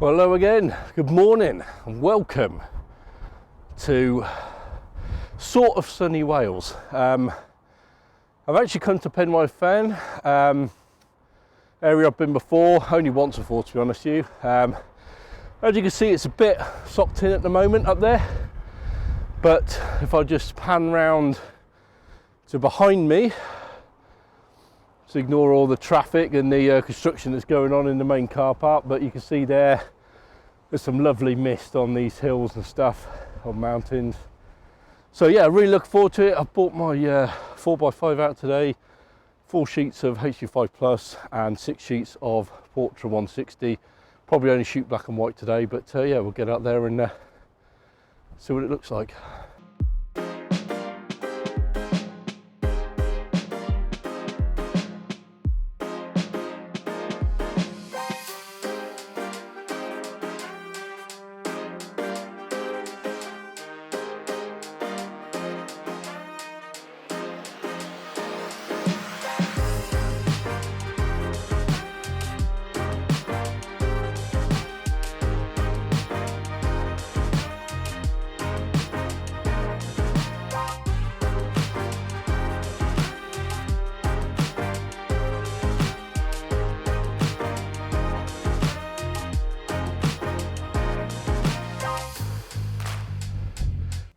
Well, hello again, good morning and welcome to sort of sunny Wales. I've actually come to Penrhyn Fen, area I've been before, only once before to be honest with you. As you can see, it's a bit socked in at the moment up there, but if I just pan round to behind me, so ignore all the traffic and the construction that's going on in the main car park, but you can see there's some lovely mist on these hills and stuff, on mountains. So yeah, really look forward to it. I bought my 4x5 out today, 4 sheets of HD5 Plus and 6 sheets of Portra 160. Probably only shoot black and white today, but yeah, we'll get out there and see what it looks like.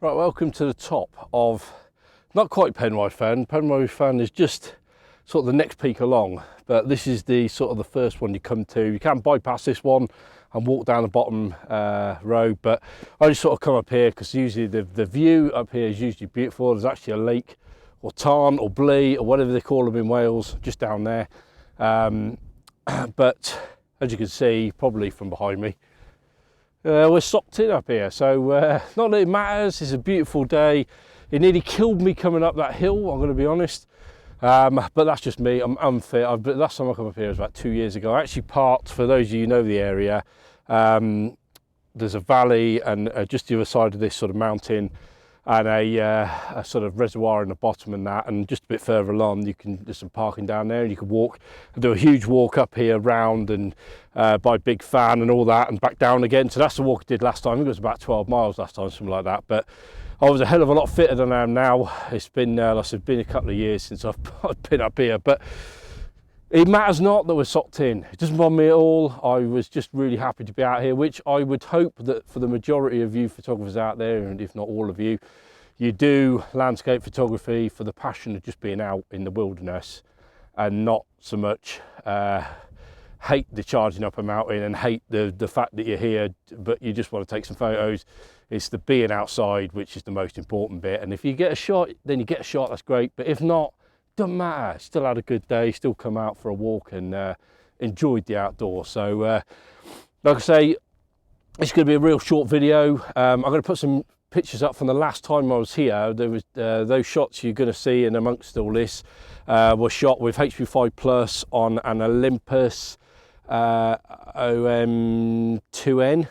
Right, welcome to the top of, not quite Penrhyn Fen. Penrhyn Fen is just sort of the next peak along, but this is the sort of the first one you come to. You can bypass this one and walk down the bottom road, but I just sort of come up here because usually the view up here is usually beautiful. There's actually a lake or tarn or blee or whatever they call them in Wales just down there. But as you can see, probably from behind me, we're socked in up here, so not that it matters. It's a beautiful day. It nearly killed me coming up that hill, I'm going to be honest, but that's just me. I'm unfit. Last time I come up here was about 2 years ago. I actually parked, for those of you who know the area, there's a valley and just the other side of this sort of mountain and a sort of reservoir in the bottom and that, and just a bit further along there's some parking down there and you can walk and do a huge walk up here round and by Big Fan and all that and back down again. So that's the walk I did last time. I think it was about 12 miles last time, something like that, but I was a hell of a lot fitter than I am now. It's been like I said, been a couple of years since I've been up here, but it matters not that we're socked in. It doesn't bother me at all. I was just really happy to be out here, which I would hope that for the majority of you photographers out there, and if not all of you, you do landscape photography for the passion of just being out in the wilderness and not so much hate the charging up a mountain and hate the fact that you're here, but you just want to take some photos. It's the being outside, which is the most important bit. And if you get a shot, then you get a shot, that's great. But if not, doesn't matter. Still had a good day, still come out for a walk and enjoyed the outdoors. So like I say, it's going to be a real short video. I'm going to put some pictures up from the last time I was here. There was those shots you're going to see in amongst all this were shot with HP5 Plus on an Olympus OM2N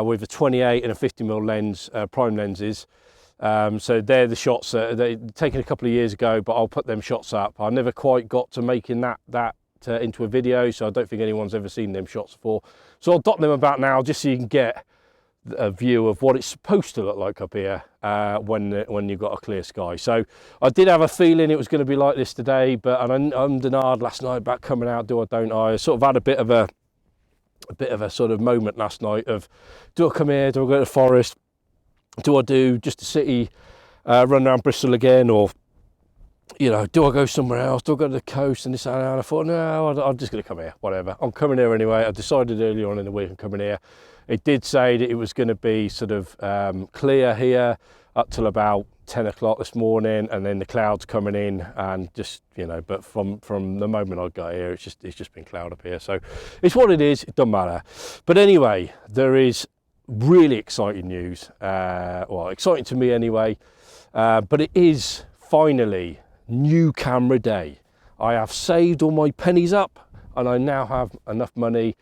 with a 28 and a 50mm lens, prime lenses. So they're the shots they're taken a couple of years ago, but I'll put them shots up. I never quite got to making that into a video, so I don't think anyone's ever seen them shots before. So I'll dot them about now just so you can get a view of what it's supposed to look like up here when you've got a clear sky. So I did have a feeling it was going to be like this today, but I denied last night about coming out, do I, don't I? I sort of had a bit of a sort of moment last night of, do I come here, do I go to the forest, do I do just a city run around Bristol again, or you know, do I go somewhere else, do I go to the coast and this and that? And I thought, no, I'm just going to come here, whatever. I'm coming here anyway. I decided earlier on in the week I'm coming here. It did say that it was going to be sort of clear here up till about 10 o'clock this morning, and then the clouds coming in, and just, you know, but from the moment I got here, it's just been cloud up here. So it's what it is, it doesn't matter. But anyway, there is really exciting news, well, exciting to me anyway, but it is finally new camera day. I have saved all my pennies up and I now have enough money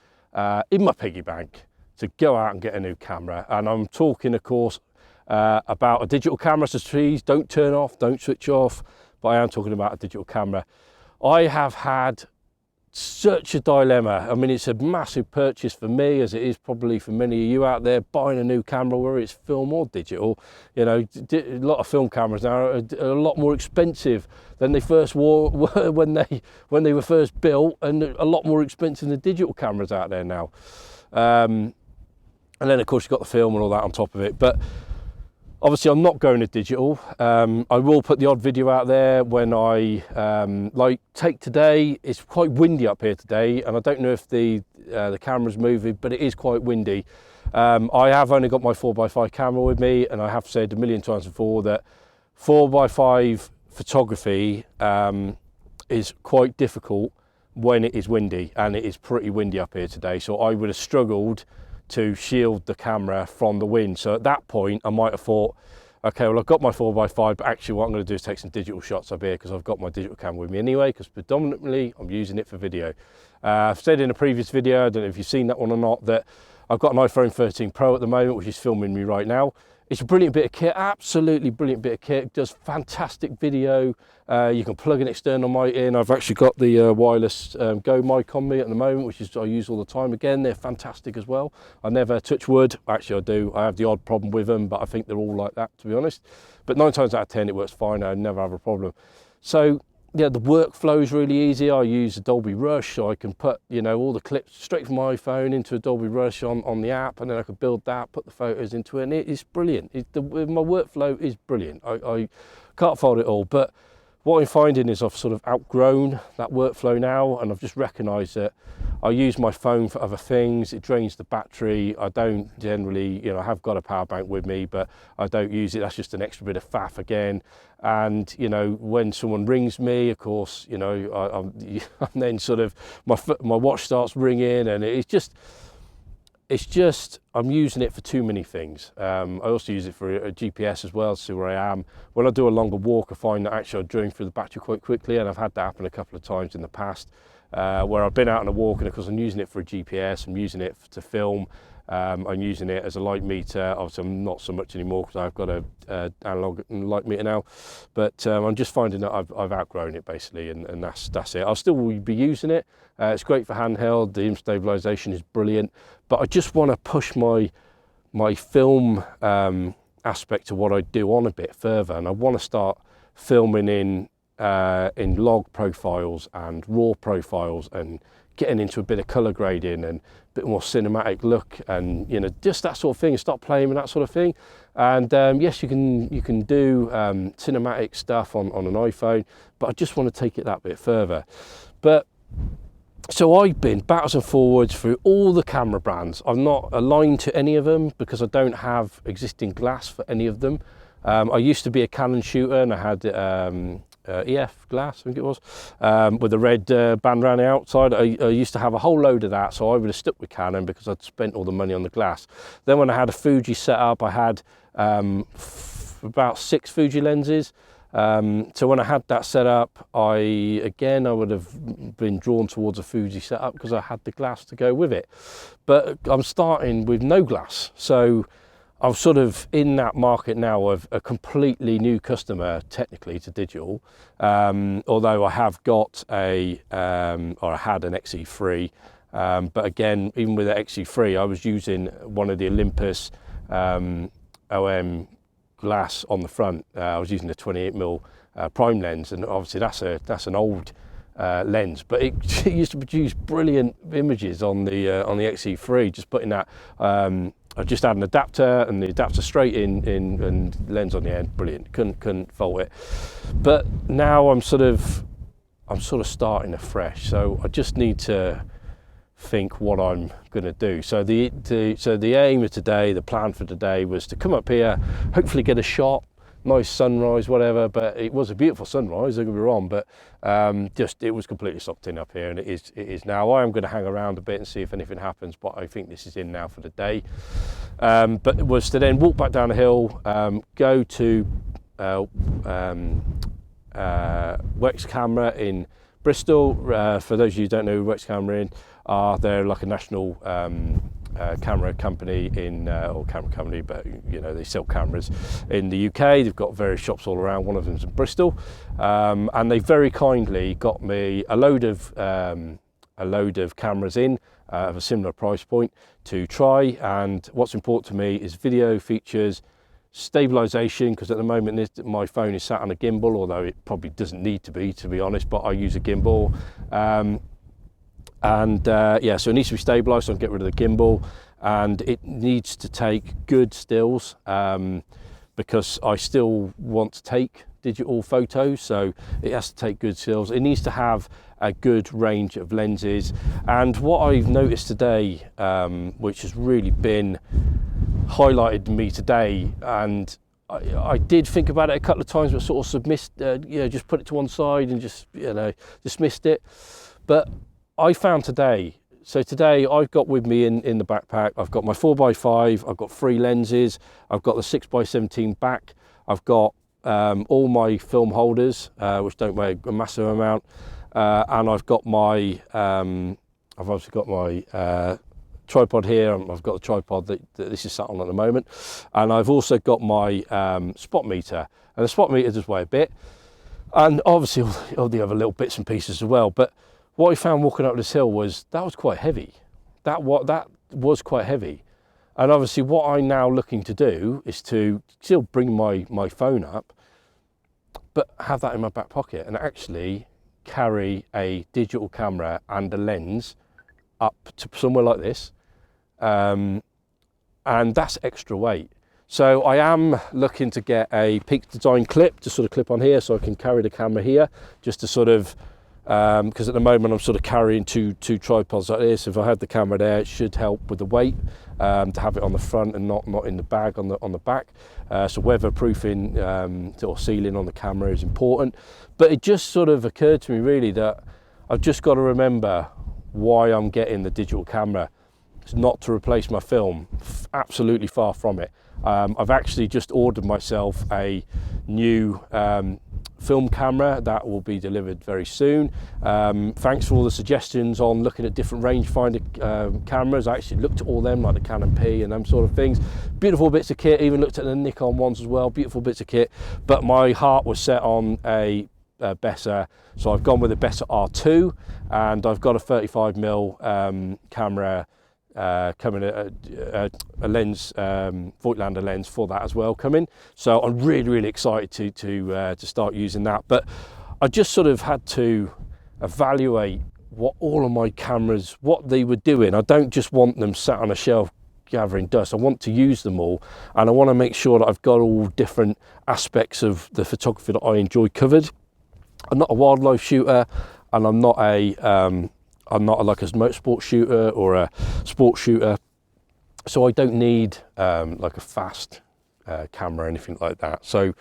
in my piggy bank to go out and get a new camera. And I'm talking, of course, about a digital camera. So please don't turn off, don't switch off, but I am talking about a digital camera. I have had such a dilemma. I mean, it's a massive purchase for me, as it is probably for many of you out there, buying a new camera, whether it's film or digital. You know, a lot of film cameras now are a lot more expensive than they first were when they were first built, and a lot more expensive than digital cameras out there now. And then of course you've got the film and all that on top of it. But obviously I'm not going to digital. I will put the odd video out there when I, like take today. It's quite windy up here today, and I don't know if the camera's moving, but it is quite windy. I have only got my 4x5 camera with me, and I have said a million times before that 4x5 photography is quite difficult when it is windy, and it is pretty windy up here today. So I would have struggled to shield the camera from the wind. So at that point I might have thought, okay, well I've got my 4x5, but actually what I'm going to do is take some digital shots up here, because I've got my digital camera with me anyway, because predominantly I'm using it for video. I've said in a previous video, I don't know if you've seen that one or not, that I've got an iPhone 13 Pro at the moment, which is filming me right now. It's a brilliant bit of kit, absolutely brilliant bit of kit. It does fantastic video. You can plug an external mic in. I've actually got the wireless Go mic on me at the moment, which is I use all the time. Again, they're fantastic as well. I never touch wood. Actually, I do. I have the odd problem with them, but I think they're all like that, to be honest. But 9 times out of 10, it works fine. I never have a problem. So yeah, the workflow is really easy. I use Adobe Rush, so I can put, you know, all the clips straight from my iPhone into Adobe Rush on the app, and then I can build that, put the photos into it, and it is brilliant. My workflow is brilliant. I can't fault it all, but what I'm finding is I've sort of outgrown that workflow now, and I've just recognised that I use my phone for other things. It drains the battery. I don't generally, you know, I have got a power bank with me, but I don't use it. That's just an extra bit of faff again. And, you know, when someone rings me, of course, you know, I'm then sort of, my watch starts ringing, and it's just, I'm using it for too many things. I also use it for a GPS as well, to see where I am. When I do a longer walk, I find that actually I drain through the battery quite quickly, and I've had that happen a couple of times in the past, where I've been out on a walk, and of course I'm using it for a GPS, I'm using it to film, I'm using it as a light meter. Obviously I'm not so much anymore, because I've got a analog light meter now, but I'm just finding that I've outgrown it basically, and that's it. I'll still be using it. It's great for handheld. The image stabilization is brilliant, but I just want to push my film aspect of what I do on a bit further, and I want to start filming in log profiles and raw profiles, and getting into a bit of color grading and a bit more cinematic look, and, you know, just that sort of thing, and start playing with that sort of thing. And yes, you can do cinematic stuff on an iPhone, but I just want to take it that bit further. But so I've been backwards and forwards through all the camera brands. I'm not aligned to any of them because I don't have existing glass for any of them. I used to be a Canon shooter, and I had EF glass, I think it was, with a red band around the outside. I used to have a whole load of that, so I would have stuck with Canon because I'd spent all the money on the glass. Then when I had a Fuji set up, I had about 6 Fuji lenses. So when I had that set up, I would have been drawn towards a Fuji setup because I had the glass to go with it. But I'm starting with no glass, so I'm sort of in that market now of a completely new customer, technically, to digital. Although I have got or I had an XE3, but again, even with the XE3, I was using one of the Olympus OM glass on the front. I was using a 28mm prime lens, and obviously that's an old lens, but it used to produce brilliant images on the XE3. Just putting that, I just had an adapter, and the adapter straight in and lens on the end, brilliant. Couldn't fault it. But now I'm sort of starting afresh, so I just need to think what I'm going to do. So the aim of today, the plan for today, was to come up here, hopefully get a shot, nice sunrise, whatever. But it was a beautiful sunrise, don't get me wrong, but just it was completely sucked in up here, and it is now. I am going to hang around a bit and see if anything happens, but I think this is in now for the day. But it was to then walk back down the hill, go to Wex Camera in Bristol. For those of you who don't know who Wex Camera they're like a national camera company or camera company, but you know, they sell cameras in the UK. They've got various shops all around. One of them's in Bristol, and they very kindly got me a load of a load of cameras in of a similar price point to try, and what's important to me is video features, stabilization, because at the moment my phone is sat on a gimbal, although it probably doesn't need to be honest, but I use a gimbal. Yeah, so it needs to be stabilized, so I can get rid of the gimbal, and it needs to take good stills, because I still want to take digital photos, so it has to take good stills. It needs to have a good range of lenses, and what I've noticed today, which has really been highlighted to me today, and I did think about it a couple of times, but sort of just put it to one side and just dismissed it. But I found today, so today I've got with me in the backpack, I've got my 4x5, I've got 3 lenses, I've got the 6x17 back, I've got all my film holders, which don't weigh a massive amount, and I've got my, I've obviously got my tripod here. I've got the tripod that this is sat on at the moment, and I've also got my spot meter, and the spot meter does weigh a bit, and obviously all the other little bits and pieces as well. But what I found walking up this hill was that was quite heavy. That was quite heavy. And obviously what I'm now looking to do is to still bring my phone up, but have that in my back pocket and actually carry a digital camera and a lens up to somewhere like this. And that's extra weight. So I am looking to get a Peak Design clip to sort of clip on here, so I can carry the camera here, just to sort of, because at the moment I'm sort of carrying two tripods like this. If I had the camera there, it should help with the weight, to have it on the front and not in the bag on the back. So weatherproofing or sealing on the camera is important. But it just sort of occurred to me really that I've just got to remember why I'm getting the digital camera. It's not to replace my film, absolutely far from it. I've actually just ordered myself a new film camera that will be delivered very soon. Thanks for all the suggestions on looking at different rangefinder cameras. I actually looked at all them, like the Canon P and them sort of things. Beautiful bits of kit, even looked at the Nikon ones as well, beautiful bits of kit. But my heart was set on a Bessa, so I've gone with a Bessa R2, and I've got a 35mm camera coming, a lens, Voigtlander lens for that as well coming. So I'm really excited to start using that. But I just sort of had to evaluate what all of my cameras, what they were doing. I don't just want them sat on a shelf gathering dust. I want to use them all, and I want to make sure that I've got all different aspects of the photography that I enjoy covered. I'm not a wildlife shooter, and I'm not like a motorsport shooter or a sport shooter, so I don't need like a fast camera or anything like that. So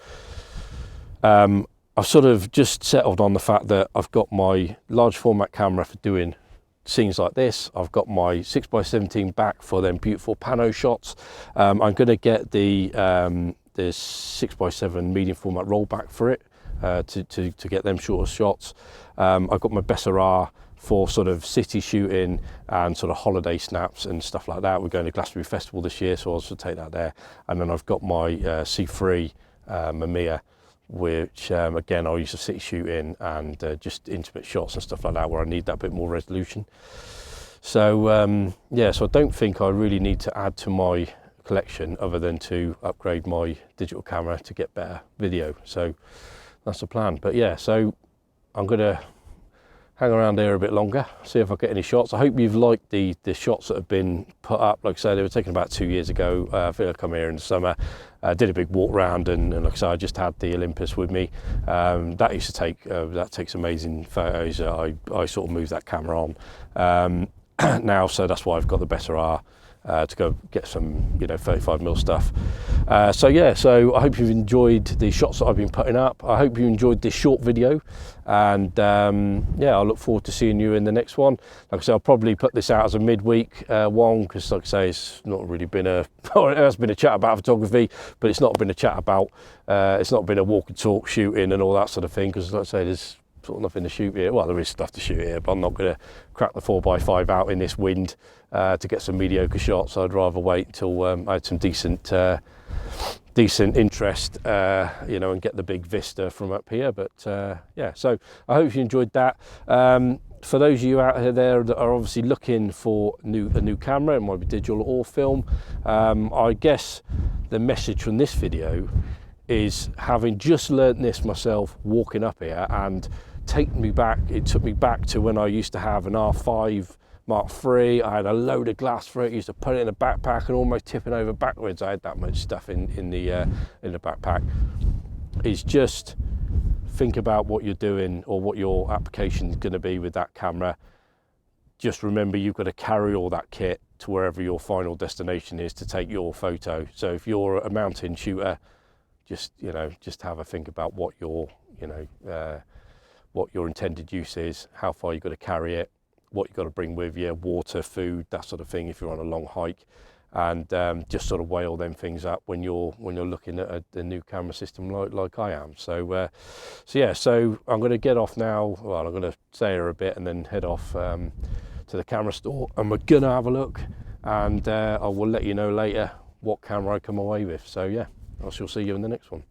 I've sort of just settled on the fact that I've got my large format camera for doing scenes like this. I've got my 6x17 back for them beautiful pano shots. I'm going to get the 6x7 medium format roll back for it, to get them shorter shots. I've got my Bessa R for sort of city shooting and sort of holiday snaps and stuff like that. We're going to Glastonbury Festival this year, so I'll also take that there. And then I've got my C3 Mamiya, which again I'll use for city shooting and just intimate shots and stuff like that, where I need that bit more resolution. So yeah, so I don't think I really need to add to my collection other than to upgrade my digital camera to get better video. So that's the plan. But yeah, so I'm gonna hang around here a bit longer, see if I get any shots. I hope you've liked the shots that have been put up. Like I said, they were taken about 2 years ago. I think I come here in the summer, did a big walk round, and like I said, I just had the Olympus with me. That used to take, that takes amazing photos. I sort of moved that camera on now, so that's why I've got the Bessa R to go get some 35mm stuff. So yeah, so I hope you've enjoyed the shots that I've been putting up. I hope you enjoyed this short video, and yeah, I look forward to seeing you in the next one. Like I said, I'll probably put this out as a midweek one, because like I say, it's not really been a it has been a chat about photography, but it's not been a chat about it's not been a walk and talk shooting and all that sort of thing, because like I say, there's sort of nothing to shoot here. Well, there is stuff to shoot here, but I'm not going to crack the 4x5 out in this wind to get some mediocre shots. I'd rather wait until I had some decent interest, and get the big vista from up here. But yeah, so I hope you enjoyed that. for those of you out there that are obviously looking for a new camera, it might be digital or film, I guess the message from this video is, having just learnt this myself walking up here, and it took me back to when I used to have an R5 Mark III. I had a load of glass for it, used to put it in a backpack and almost tipping over backwards. I had that much stuff in the backpack. Is just think about what you're doing or what your application is going to be with that camera. Just remember, you've got to carry all that kit to wherever your final destination is to take your photo. So if you're a mountain shooter, just have a think about what your what your intended use is, how far you've got to carry it, what you've got to bring with you, water, food, that sort of thing if you're on a long hike. And just sort of weigh all them things up when you're looking at a new camera system like I am. So so I'm going to get off now. Well, I'm going to stay here a bit and then head off to the camera store, and we're gonna have a look, and I will let you know later what camera I come away with. So yeah, I shall see you in the next one.